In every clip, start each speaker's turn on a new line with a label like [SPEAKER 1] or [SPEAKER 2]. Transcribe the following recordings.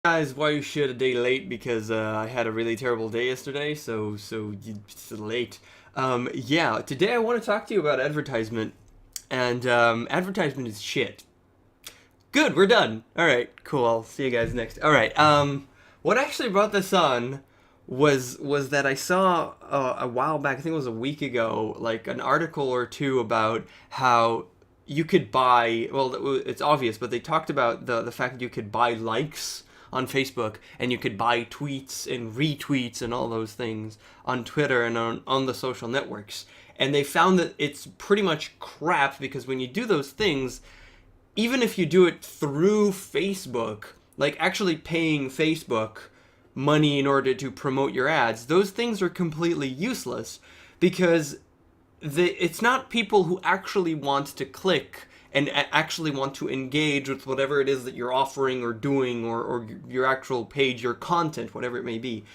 [SPEAKER 1] Guys, why you should a day late because I had a really terrible day yesterday, so it's late. Yeah, today I want to talk to you about advertisement, and advertisement is shit. Good, we're done. All right, cool. I'll see you guys next. All right. What actually brought this on was that I saw a while back, I think it was a week ago, like an article or two about how you could buy. Well, it's obvious, but they talked about the fact that you could buy likes on Facebook, and you could buy tweets and retweets and all those things on Twitter and on the social networks. And they found that it's pretty much crap because when you do those things, even if you do it through Facebook, like actually paying Facebook money in order to promote your ads, those things are completely useless because it's not people who actually want to click and actually want to engage with whatever it is that you're offering or doing, or your actual page, your content, whatever it may be.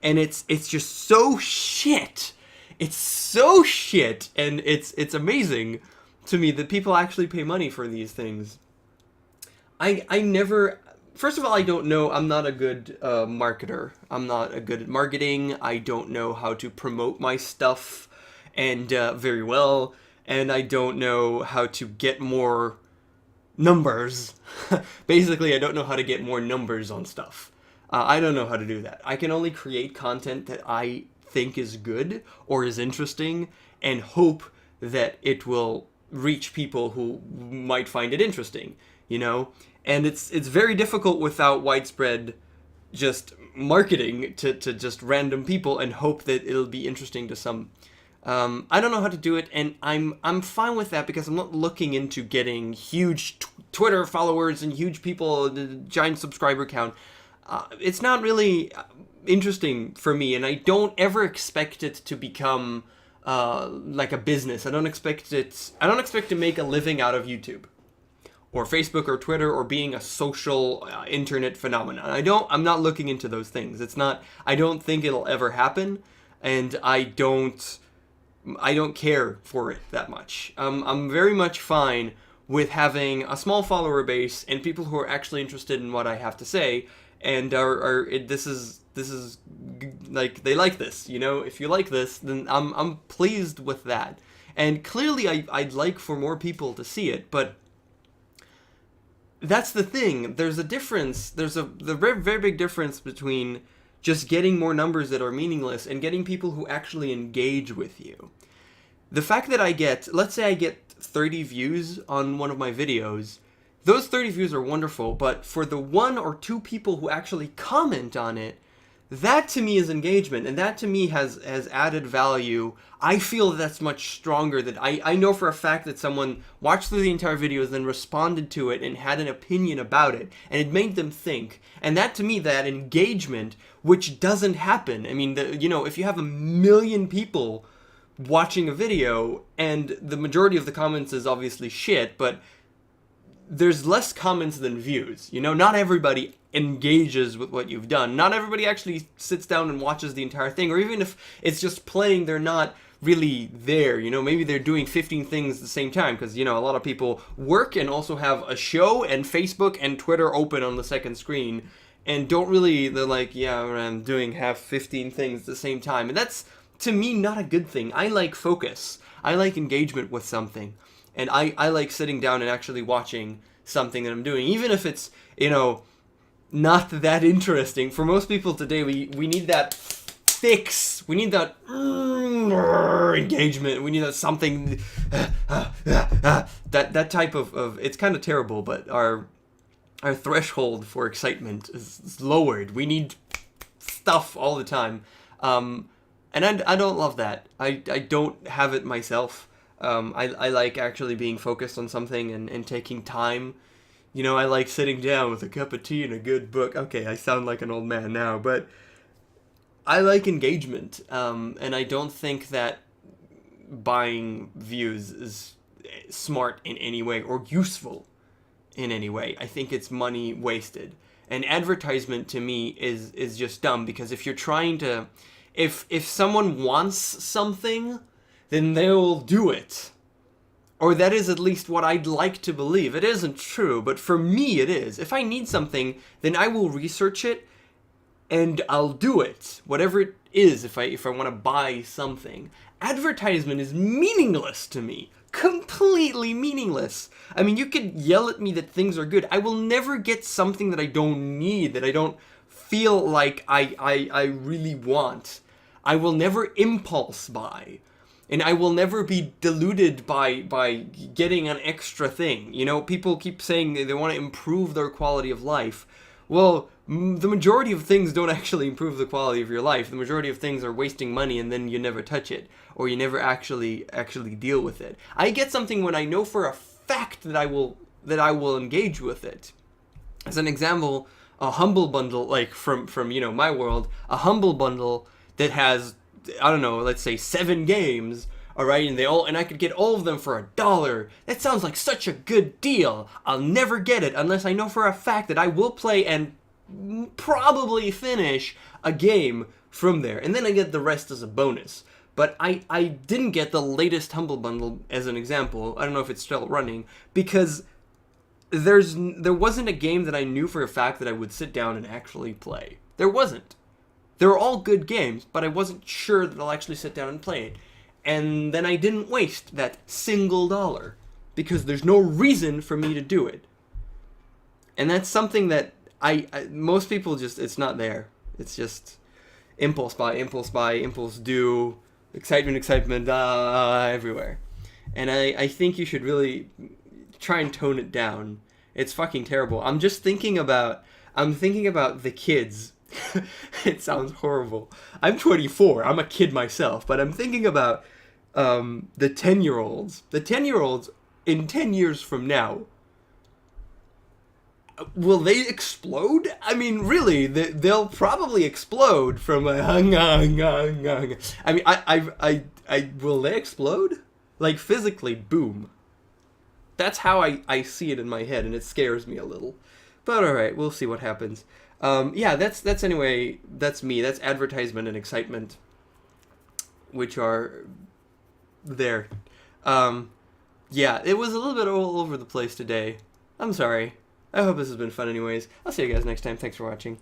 [SPEAKER 1] And it's just so shit. It's so shit, and it's amazing to me that people actually pay money for these things. I never... First of all, I don't know. I'm not a good marketer. I'm not a good at marketing. I don't know how to promote my stuff and very well. And I don't know how to get more numbers. Basically, I don't know how to get more numbers on stuff. I don't know how to do that. I can only create content that I think is good or is interesting and hope that it will reach people who might find it interesting, you know? And it's very difficult without widespread just marketing to just random people and hope that it'll be interesting to some. I don't know how to do it, and I'm fine with that because I'm not looking into getting huge Twitter followers and huge people, giant subscriber count. It's not really interesting for me, and I don't ever expect it to become like a business. I don't expect to make a living out of YouTube or Facebook or Twitter or being a social internet phenomenon. I'm not looking into those things. I don't think it'll ever happen, and I don't care for it that much. I'm very much fine with having a small follower base and people who are actually interested in what I have to say, and this is like, they like this, you know. If you like this, then I'm pleased with that. And clearly I'd like for more people to see it, but that's the thing. There's a difference. There's a very, very big difference between just getting more numbers that are meaningless and getting people who actually engage with you. The fact that let's say I get 30 views on one of my videos, those 30 views are wonderful, but for the 1 or 2 people who actually comment on it, that to me is engagement, and that to me has added value. I feel that's much stronger. That I know for a fact that someone watched through the entire video, then responded to it and had an opinion about it, and it made them think. And that to me, that engagement, which doesn't happen. I mean, if you have 1 million people watching a video, and the majority of the comments is obviously shit, but there's less comments than views. You know, not everybody engages with what you've done. Not everybody actually sits down and watches the entire thing, or even if it's just playing, they're not really there. You know, maybe they're doing 15 things at the same time, because, you know, a lot of people work and also have a show and Facebook and Twitter open on the second screen, and they're like, yeah, I'm doing 15 things at the same time. And that's, to me, not a good thing. I like focus. I like engagement with something. And I like sitting down and actually watching something that I'm doing, even if it's, you know, not that interesting. For most people today, we need that fix. We need that engagement. We need that something, that type of, it's kind of terrible, but our threshold for excitement is lowered. We need stuff all the time. And I don't love that. I don't have it myself. I like actually being focused on something and taking time. You know, I like sitting down with a cup of tea and a good book. Okay, I sound like an old man now, but I like engagement. And I don't think that buying views is smart in any way or useful in any way. I think it's money wasted. And advertisement to me is just dumb, because if you're trying to... If someone wants something, then they'll do it. Or that is at least what I'd like to believe. It isn't true, but for me it is. If I need something, then I will research it and I'll do it. Whatever it is, if I want to buy something. Advertisement is meaningless to me. Completely meaningless. I mean, you could yell at me that things are good. I will never get something that I don't need, that I don't feel like I really want. I will never impulse buy. And I will never be deluded by getting an extra thing. You know, people keep saying they want to improve their quality of life. Well, the majority of things don't actually improve the quality of your life. The majority of things are wasting money and then you never touch it. Or you never actually deal with it. I get something when I know for a fact that I will engage with it. As an example, a Humble Bundle, like from you know, my world, a Humble Bundle that has, I don't know, let's say 7 games, all right, and I could get all of them for $1. That sounds like such a good deal. I'll never get it unless I know for a fact that I will play and probably finish a game from there, and then I get the rest as a bonus. But I didn't get the latest Humble Bundle as an example. I don't know if it's still running, because there wasn't a game that I knew for a fact that I would sit down and actually play. There wasn't. They were all good games, but I wasn't sure that I'll actually sit down and play it. And then I didn't waste that single dollar, because there's no reason for me to do it. And that's something that most people just, it's not there. It's just impulse buy, impulse do, excitement, everywhere. And I think you should really try and tone it down. It's fucking terrible. I'm thinking about the kids. It sounds horrible. I'm 24. I'm a kid myself, but I'm thinking about the 10-year-olds. The 10-year-olds in 10 years from now, will they explode? I mean, really, they'll probably explode from a I mean, I will they explode? Like physically, boom. That's how I see it in my head, and it scares me a little. But all right, we'll see what happens. Yeah, that's anyway, that's me. That's advertisement and excitement, which are there. Yeah, it was a little bit all over the place today. I'm sorry. I hope this has been fun anyways. I'll see you guys next time. Thanks for watching.